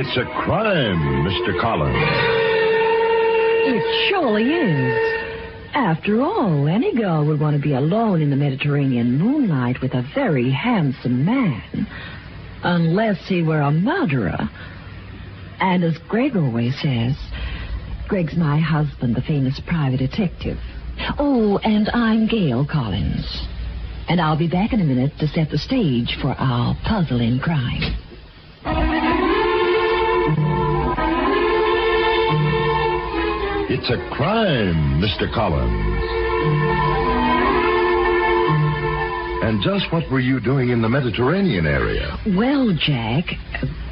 It's a crime, Mr. Collins. It surely is. After all, any girl would want to be alone in the Mediterranean moonlight with a very handsome man. Unless he were a murderer. And as Greg always says, Greg's my husband, the famous private detective. Oh, and I'm Gail Collins. And I'll be back in a minute to set the stage for our puzzling crime. It's a crime, Mr. Collins. And just what were you doing in the Mediterranean area? Well, Jack,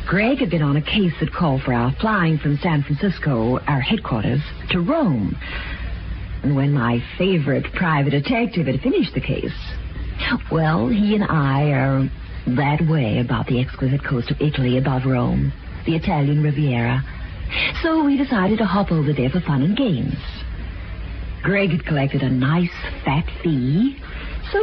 Greg had been on a case that called for our flying from San Francisco, our headquarters, to Rome. And when my favorite private detective had finished the case, well, he and I are that way about the exquisite coast of Italy above Rome, the Italian Riviera. So we decided to hop over there for fun and games. Greg had collected a nice fat fee, so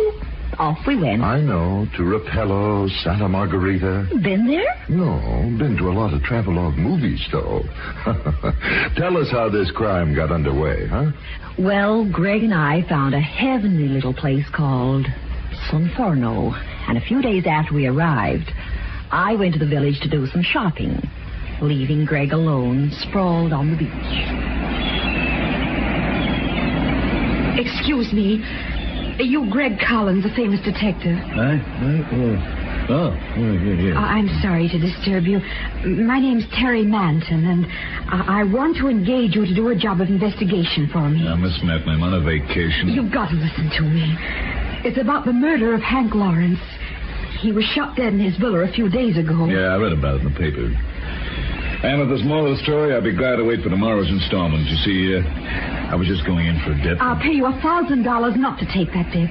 off we went. I know, to Rapello, Santa Margherita. Been there? No, been to a lot of travelogue movies, though. Tell us how this crime got underway, huh? Well, Greg and I found a heavenly little place called Sonforno, and a few days after we arrived, I went to the village to do some shopping, leaving Greg alone, sprawled on the beach. Excuse me. You Greg Collins, a famous detective. I'm sorry to disturb you. My name's Terry Manton, and I want to engage you to do a job of investigation for me. Now, Miss Manton, I'm on a vacation. You've got to listen to me. It's about the murder of Hank Lawrence. He was shot dead in his villa a few days ago. Yeah, I read about it in the paper. And if there's more to the story, I'll be glad to wait for tomorrow's installment. You see, I was just going in for a dip. I'll pay you $1,000 not to take that dip.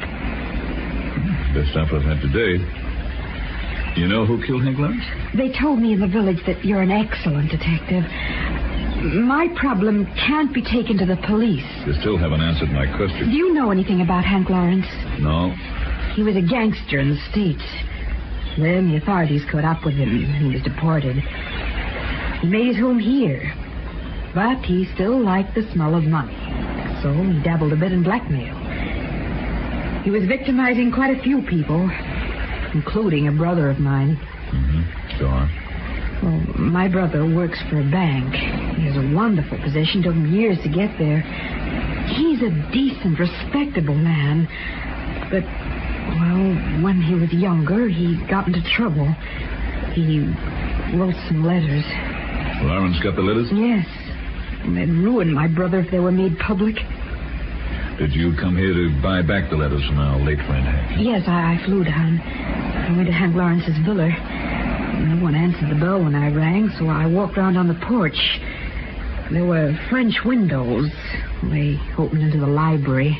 Best offer I've had today. You know who killed Hank Lawrence? They told me in the village that you're an excellent detective. My problem can't be taken to the police. You still haven't answered my question. Do you know anything about Hank Lawrence? No. He was a gangster in the States. Then the authorities caught up with him. He was deported. He made his home here. But he still liked the smell of money. So he dabbled a bit in blackmail. He was victimizing quite a few people, including a brother of mine. Mm-hmm. Go on. Well, my brother works for a bank. He has a wonderful position. Took him years to get there. He's a decent, respectable man. But, well, when he was younger, he got into trouble. He wrote some letters. Lawrence got the letters? Yes. And they'd ruin my brother if they were made public. Did you come here to buy back the letters from our late friend Hank? Yes, I flew down. I went to Hank Lawrence's villa. No one answered the bell when I rang, so I walked around on the porch. There were French windows. They opened into the library.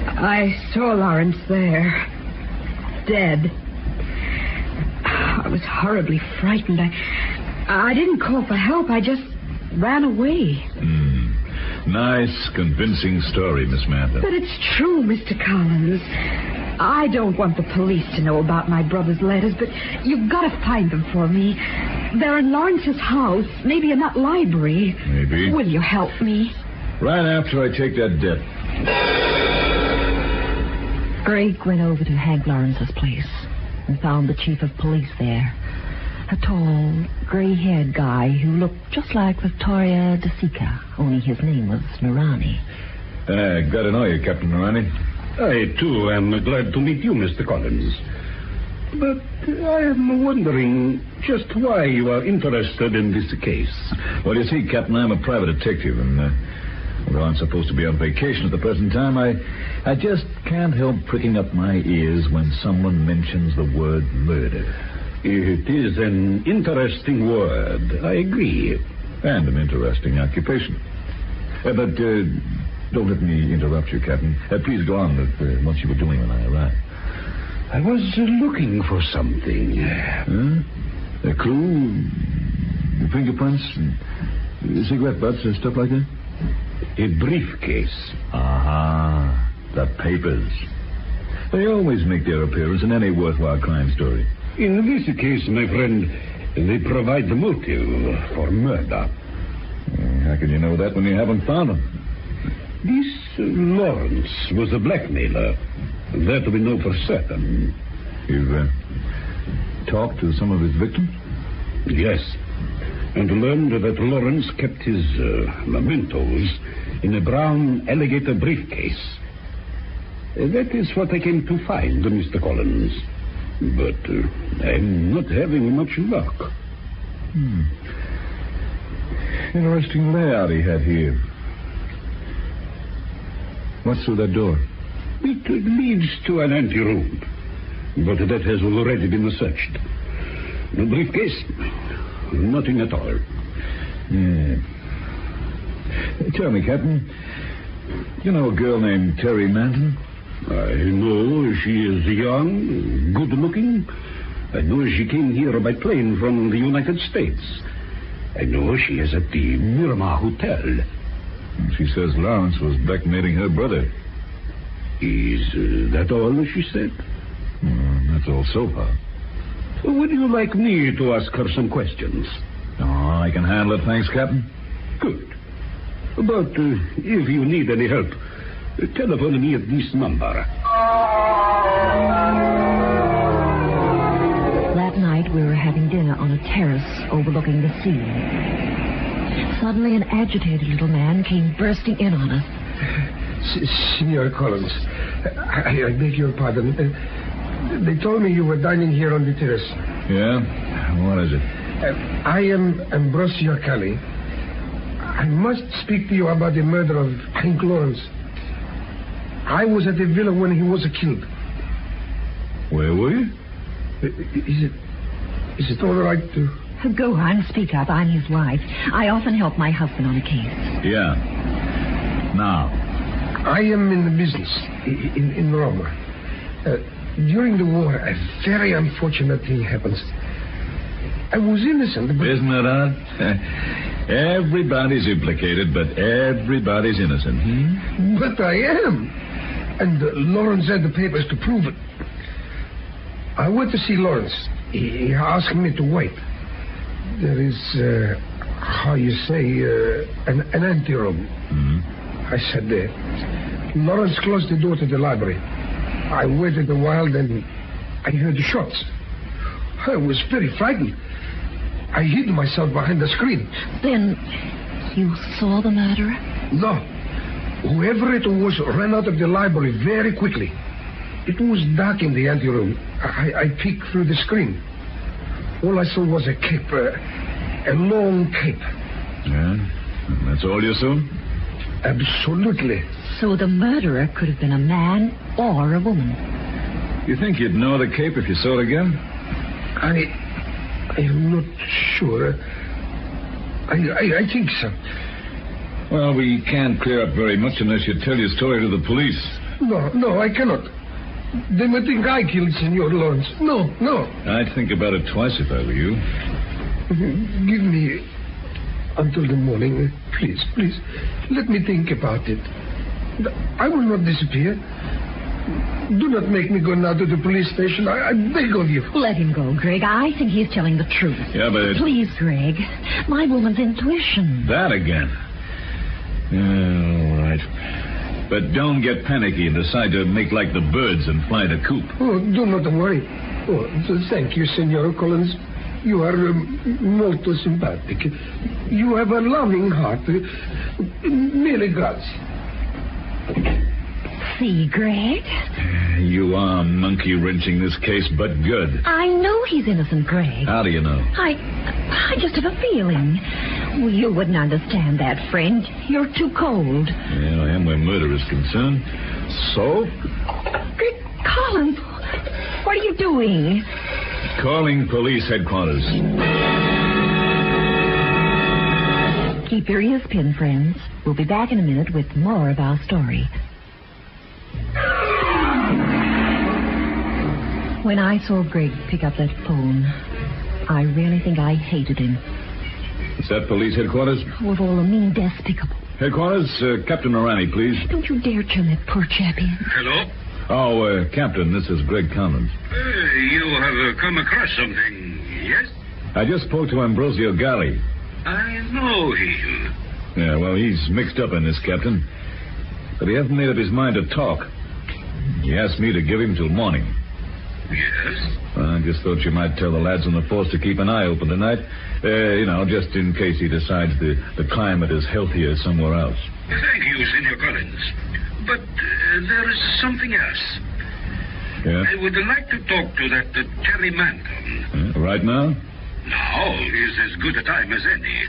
I saw Lawrence there. Dead. I was horribly frightened. I didn't call for help. I just ran away. Nice, convincing story, Miss Manton. But it's true, Mr. Collins. I don't want the police to know about my brother's letters, but you've got to find them for me. They're in Lawrence's house, maybe in that library. Maybe. Will you help me? Right after I take that dip. Greg went over to Hank Lawrence's place and found the chief of police there. A tall, gray-haired guy who looked just like Victoria De Sica, only his name was Morani. Glad to know you, Captain Morani. I, too, am glad to meet you, Mr. Collins. But I am wondering just why you are interested in this case. Well, you see, Captain, I'm a private detective, and although I'm supposed to be on vacation at the present time, I just can't help pricking up my ears when someone mentions the word murder. It is an interesting word, I agree. And an interesting occupation. But don't let me interrupt you, Captain. Please go on with what you were doing when I arrived. I was looking for something. A clue? Fingerprints? Cigarette butts? Stuff like that? A briefcase. Aha. The papers. They always make their appearance in any worthwhile crime story. In this case, my friend, They provide the motive for murder. How can you know that when you haven't found him? This Lawrence was a blackmailer. That we know for certain. You've talked to some of his victims? Yes. And learned that Lawrence kept his mementos in a brown Alligator briefcase. That is what I came to find, Mr. Collins. But I'm not having much luck. Interesting layout he had here. What's through that door? It leads to an anteroom, but that has already been searched. The briefcase, nothing at all. Yeah. Tell me, Captain, you know a girl named Terry Manton? I know she is young, good-looking. I know she came here by plane from the United States. I know she is at the Miramar Hotel. She says Lawrence was blackmailing her brother. Is that all she said? That's all so far. Would you like me to ask her some questions? Oh, I can handle it, thanks, Captain. Good. But if you need any help, telephone me at this number. That night we were having dinner on a terrace overlooking the sea. Suddenly an agitated little man came bursting in on us. Senor Collins, I beg your pardon. They told me you were dining here on the terrace. Yeah? What is it? I am Ambrosio Kelly. I must speak to you about the murder of Hank Lawrence. I was at the villa when he was killed. Where were you? Is it all right to... Go on, speak up. I'm his wife. I often help my husband on a case. Yeah. Now. I am in the business in Rome. During the war, a very unfortunate thing happens. I was innocent, but... Isn't that odd? Everybody's implicated, but everybody's innocent. But I am. And Lawrence had the papers to prove it. I went to see Lawrence. He asked me to wait. There is, how you say, an anteroom. I sat there. Lawrence closed the door to the library. I waited a while, then I heard the shots. I was very frightened. I hid myself behind the screen. Then you saw the murderer? No. Whoever it was ran out of the library very quickly. It was dark in the anteroom. I peeked through the screen. All I saw was a cape, a long cape. Yeah? That's all you saw? Absolutely. So the murderer could have been a man or a woman. You think you'd know the cape if you saw it again? I am not sure. I think so. Well, we can't clear up very much unless you tell your story to the police. No, I cannot. They might think I killed Senor Lawrence. No. I'd think about it twice if I were you. Give me until the morning. Please. Let me think about it. I will not disappear. Do not make me go now to the police station. I beg of you. Let him go, Greg. I think he's telling the truth. Yeah, but... Please, Greg. My woman's intuition. That again. All right. But don't get panicky and decide to make like the birds and fly the coop. Oh, do not worry. Oh, thank you, Senor Collins. You are molto sympathetic. You have a loving heart. Mille grazie. See, Greg? You are monkey-wrenching this case, but good. I know he's innocent, Greg. How do you know? I just have a feeling. Well, you wouldn't understand that, friend. You're too cold. Yeah, I am where murder is concerned. So? Greg Collins, what are you doing? Calling police headquarters. Keep your ears pinned, friends. We'll be back in a minute with more of our story. When I saw Greg pick up that phone, I really think I hated him. Is that police headquarters? With all the mean despicable. Headquarters, Captain Morani, please. Don't you dare turn that poor chap in. Hello? Oh, Captain, this is Greg Collins. You have come across something, yes? I just spoke to Ambrosio Galli. I know him. Yeah, well, he's mixed up in this, Captain. But he hasn't made up his mind to talk. He asked me to give him till morning. Yes? Well, I just thought you might tell the lads on the force to keep an eye open tonight. Just in case he decides the climate is healthier somewhere else. Thank you, Senor Collins. But there is something else. Yeah? I would like to talk to that Terry Manton. Right now? Now is as good a time as any.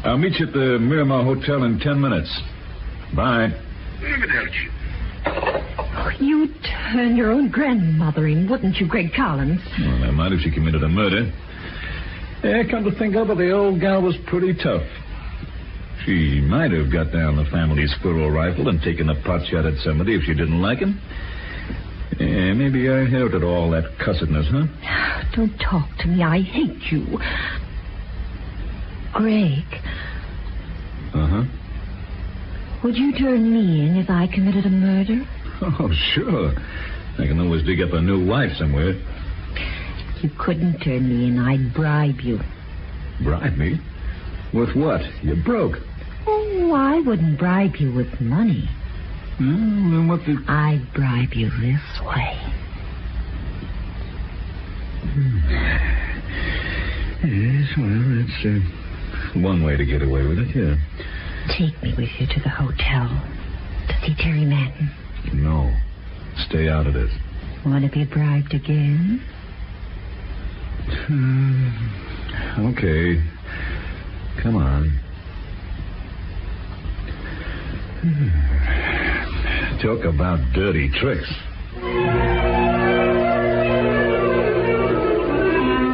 I'll meet you at the Miramar Hotel in 10 minutes. Bye. Arrivederci. Oh, you'd turn your own grandmother in, wouldn't you, Greg Collins? Well, I might if she committed a murder. Yeah, come to think of it, the old gal was pretty tough. She might have got down the family squirrel rifle and taken a pot shot at somebody if she didn't like him. Yeah, maybe I inherited all that cussedness, huh? Don't talk to me. I hate you. Greg. Uh-huh. Would you turn me in if I committed a murder? Oh, sure. I can always dig up a new wife somewhere. You couldn't turn me in. I'd bribe you. Bribe me? With what? You're broke. Oh, I wouldn't bribe you with money. Then what the... I'd bribe you this way. Yes, well, that's one way to get away with it, yeah. Take me with you to the hotel to see Terry Manton. No. Stay out of this. Want to be bribed again? Okay. Come on. Talk about dirty tricks.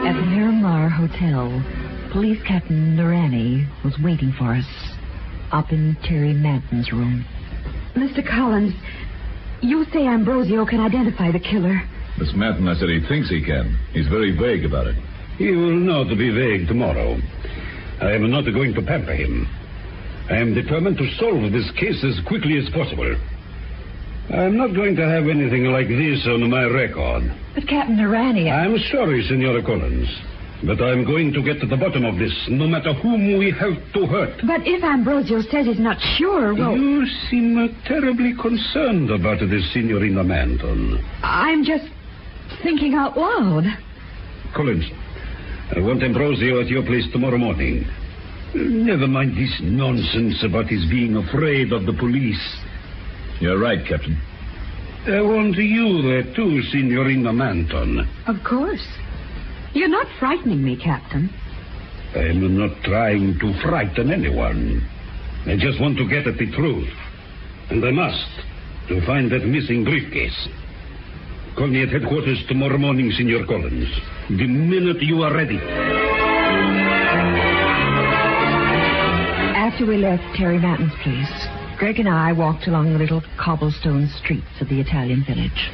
At the Miramar Hotel, Police Captain Morani was waiting for us up in Terry Manton's room. Mr. Collins, you say Ambrosio can identify the killer. Miss Manton, I said he thinks he can. He's very vague about it. He will not be vague tomorrow. I am not going to pamper him. I am determined to solve this case as quickly as possible. I am not going to have anything like this on my record. But Captain Morani... I'm sorry, Senora Collins. But I'm going to get to the bottom of this, no matter whom we have to hurt. But if Ambrosio says he's not sure, well... You seem terribly concerned about this, Signorina Manton. I'm just thinking out loud. Collins, I want Ambrosio at your place tomorrow morning. Never mind this nonsense about his being afraid of the police. You're right, Captain. I want you there, too, Signorina Manton. Of course. You're not frightening me, Captain. I'm not trying to frighten anyone. I just want to get at the truth. And I must, to find that missing briefcase. Call me at headquarters tomorrow morning, Senor Collins. The minute you are ready. After we left Terry Manton's place, Greg and I walked along the little cobblestone streets of the Italian village.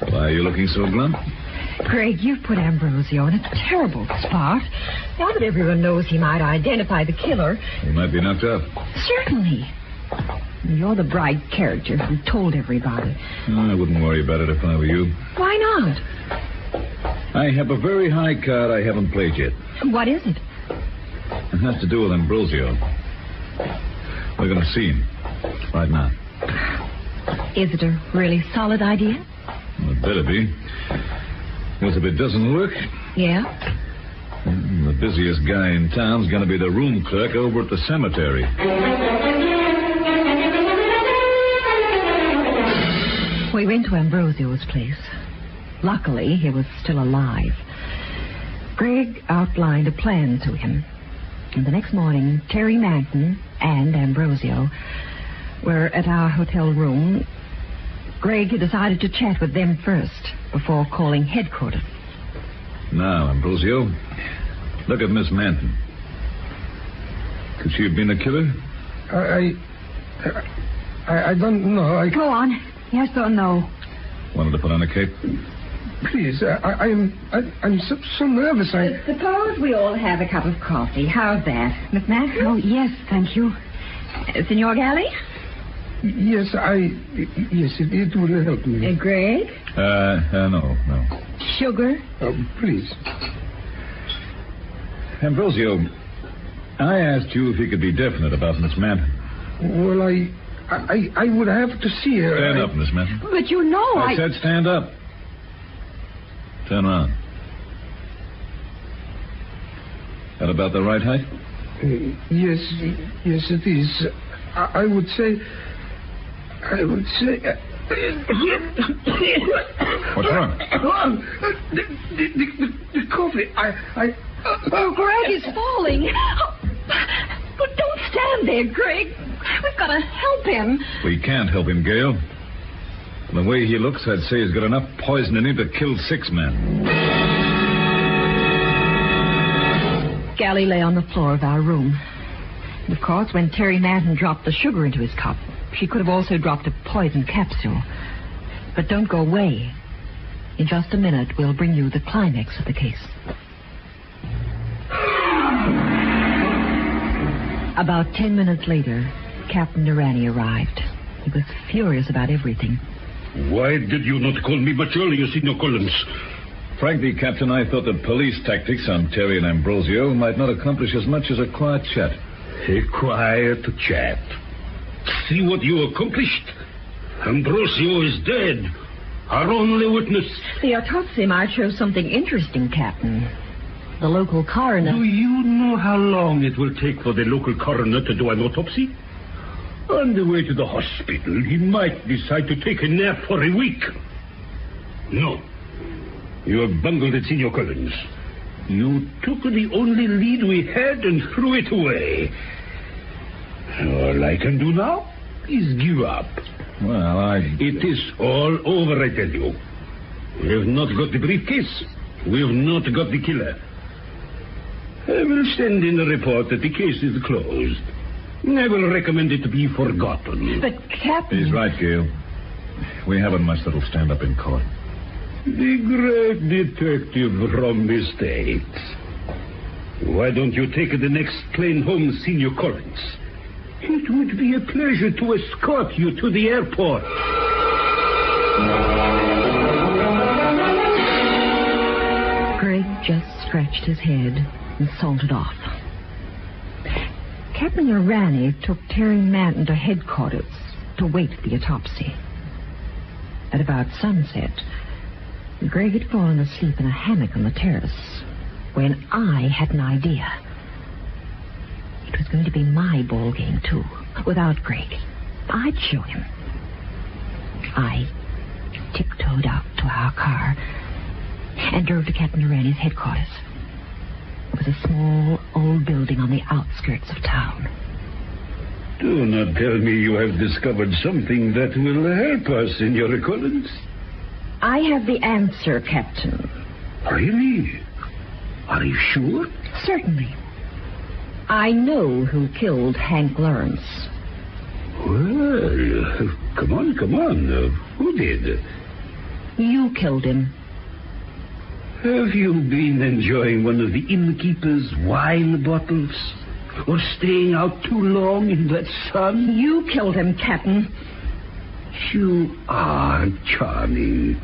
Why are you looking so glum? Greg, you've put Ambrosio in a terrible spot. Now that everyone knows he might identify the killer... He might be knocked up. Certainly. You're the bright character who told everybody. I wouldn't worry about it if I were you. Why not? I have a very high card I haven't played yet. What is it? It has to do with Ambrosio. We're going to see him right now. Is it a really solid idea? Well, it better be. Because if it doesn't work... Yeah? The busiest guy in town's going to be the room clerk over at the cemetery. We went to Ambrosio's place. Luckily, he was still alive. Greg outlined a plan to him. And the next morning, Terry Manton and Ambrosio were at our hotel room. Greg decided to chat with them first before calling headquarters. Now, Ambrosio, look at Miss Manton. Could she have been a killer? I don't know. Go on. Yes or no? Wanted to put on a cape? Please, I'm so nervous. Suppose we all have a cup of coffee. How's that? Miss Manton? Oh, yes, thank you. Signor Galli? Yes, it will help me. Greg? No. Sugar? Please. Ambrosio, I asked you if you could be definite about Miss Manton. Well, I would have to see her. Stand up, Miss Manton. But you know I said stand up. Turn around. That about the right height? Yes, it is. I would say. What's wrong? The coffee. Greg is falling. But don't stand there, Greg. We've got to help him. We can't help him, Gail. The way he looks, I'd say he's got enough poison in him to kill 6 men. Gally lay on the floor of our room. And of course, when Terry Manton dropped the sugar into his cup, she could have also dropped a poison capsule. But don't go away. In just a minute, we'll bring you the climax of the case. About 10 minutes later, Captain Morani arrived. He was furious about everything. Why did you not call me much earlier, Signor Collins? Frankly, Captain, I thought that police tactics on Terry and Ambrosio might not accomplish as much as a quiet chat. A quiet chat. See what you accomplished? Ambrosio is dead. Our only witness. The autopsy might show something interesting, Captain. The local coroner... Do you know how long it will take for the local coroner to do an autopsy? On the way to the hospital, he might decide to take a nap for a week. No. You have bungled it, Signor Collins. You took the only lead we had and threw it away. All I can do now is give up. Well, It is all over, I tell you. We have not got the briefcase. We have not got the killer. I will send in a report that the case is closed. I will recommend it to be forgotten. But, Captain... He's right, Gail. We haven't much that'll stand up in court. The great detective from the States. Why don't you take the next plane home, Signor Collins? It would be a pleasure to escort you to the airport. Greg just scratched his head and sauntered off. Captain Morani took Terry Manton to headquarters to wait for the autopsy. At about sunset, Greg had fallen asleep in a hammock on the terrace when I had an idea. It was going to be my ball game, too, without Greg. I'd show him. I tiptoed out to our car and drove to Captain Morani's headquarters. It was a small, old building on the outskirts of town. Do not tell me you have discovered something that will help us, Signor Collins. I have the answer, Captain. Really? Are you sure? Certainly. I know who killed Hank Lawrence. Well, come on. Who did? You killed him. Have you been enjoying one of the innkeeper's wine bottles? Or staying out too long in that sun? You killed him, Captain. You are charming.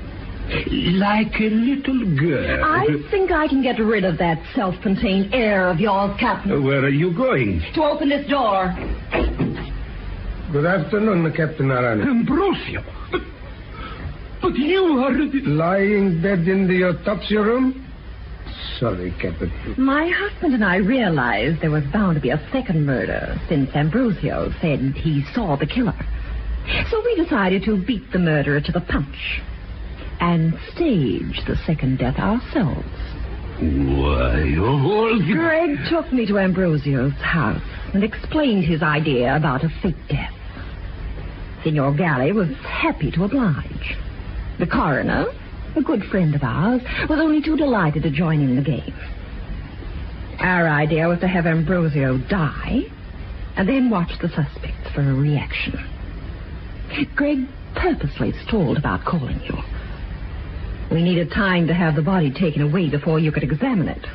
Like a little girl. I think I can get rid of that self-contained air of yours, Captain. Where are you going? To open this door. Good afternoon, Captain Morani. Ambrosio. But you are... Lying dead in the autopsy room? Sorry, Captain. My husband and I realized there was bound to be a second murder since Ambrosio said he saw the killer. So we decided to beat the murderer to the punch and stage the second death ourselves. Why, all the... Greg took me to Ambrosio's house and explained his idea about a fake death. Signor Galley was happy to oblige. The coroner, a good friend of ours, was only too delighted to join in the game. Our idea was to have Ambrosio die and then watch the suspects for a reaction. Greg purposely stalled about calling you. We needed time to have the body taken away before you could examine it.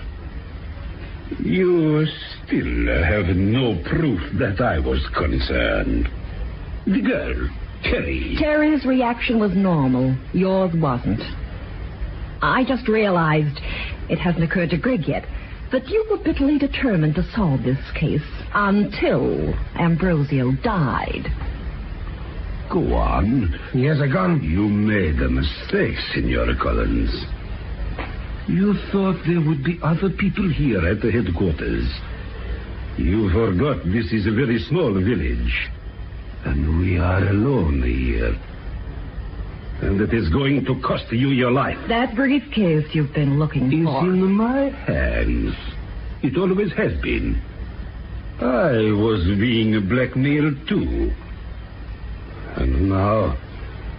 You still have no proof that I was concerned. The girl, Terry. Terry's reaction was normal. Yours wasn't. I just realized it hasn't occurred to Greg yet that you were bitterly determined to solve this case until Ambrosio died. Go on. He has a gun. You made a mistake, Senora Collins. You thought there would be other people here at the headquarters. You forgot this is a very small village. And we are alone here. And it is going to cost you your life. That briefcase you've been looking for. It's in my hands. It always has been. I was being blackmailed too. And now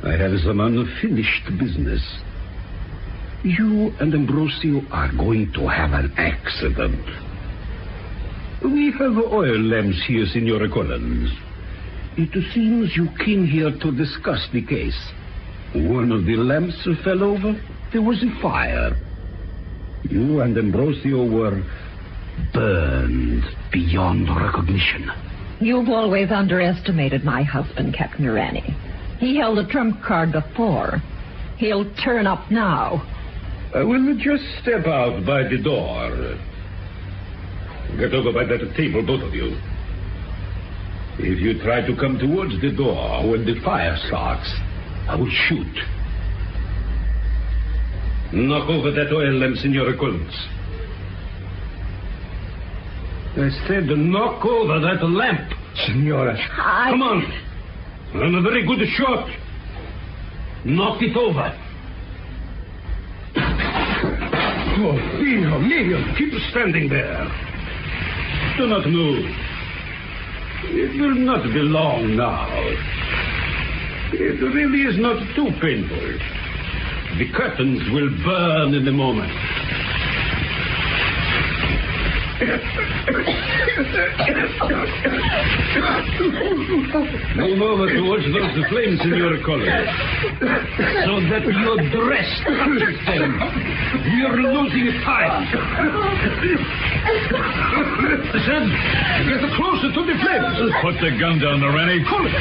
I have some unfinished business. You and Ambrosio are going to have an accident. We have oil lamps here, Senora Collins. It seems you came here to discuss the case. One of the lamps fell over. There was a fire. You and Ambrosio were burned beyond recognition. You've always underestimated my husband, Captain Morani. He held a trump card before. He'll turn up now. I will just step out by the door. Get over by that table, both of you. If you try to come towards the door when the fire starts, I will shoot. Knock over that oil lamp, Senora Collins. I said knock over that lamp. Senora. Come on. I'm a very good shot. Knock it over. Oh, Mio. Keep standing there. Do not move. It will not be long now. It really is not too painful. The curtains will burn in a moment. Move over towards those flames, Senora Collins, so that your dress touches them. You're losing time. Listen, get closer to the flames. Put the gun down, Morani. Collins,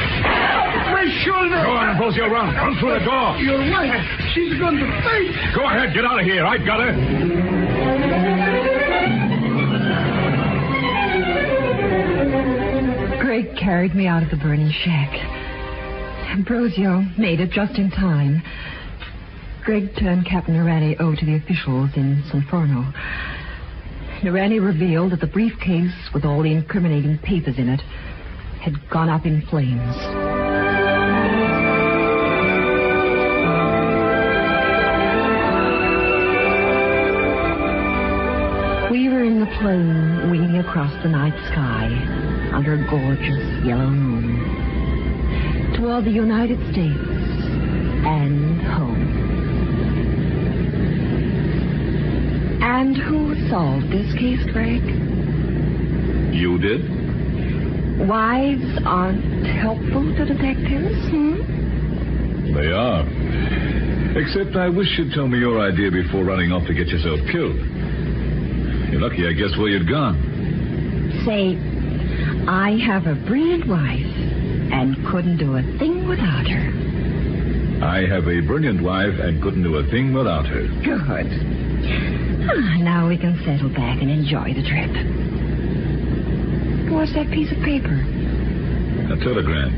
my shoulder. Go on, Ambrosio, run. Run through the door. Your wife, she's going to faint. Go ahead, get out of here. I've got her. Greg carried me out of the burning shack. Ambrosio made it just in time. Greg turned Captain Morani over to the officials in San Forno. Morani revealed that the briefcase with all the incriminating papers in it had gone up in flames. We were in the plane winging across the night sky under a gorgeous yellow moon toward the United States and home. And who solved this case, Greg? You did? Wives aren't helpful to detectives, They are. Except I wish you'd tell me your idea before running off to get yourself killed. You're lucky I guessed where you'd gone. Say, I have a brilliant wife and couldn't do a thing without her. I have a brilliant wife and couldn't do a thing without her. Good. Now we can settle back and enjoy the trip. What's that piece of paper? A telegram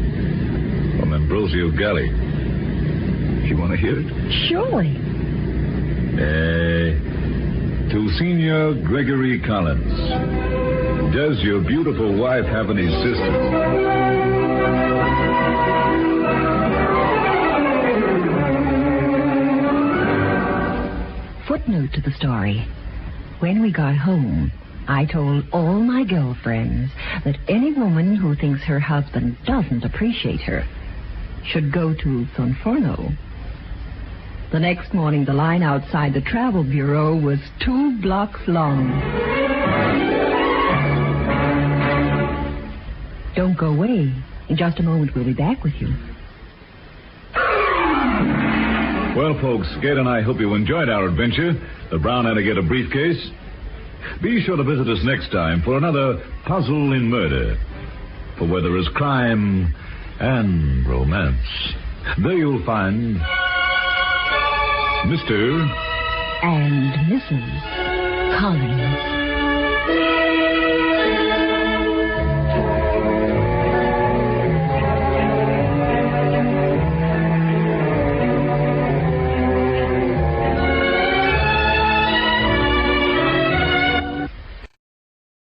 from Ambrosio Galley. You want to hear it? Surely. To Senior Gregory Collins. Does your beautiful wife have any sisters? Footnote to the story. When we got home, I told all my girlfriends that any woman who thinks her husband doesn't appreciate her should go to San Forno. The next morning, the line outside the travel bureau was 2 blocks long. Don't go away. In just a moment, we'll be back with you. Well, folks, Gail and I hope you enjoyed our adventure, the Brown Alligator Briefcase. Be sure to visit us next time for another puzzle in murder. For where there is crime and romance. There you'll find Mr. and Mrs. Collins.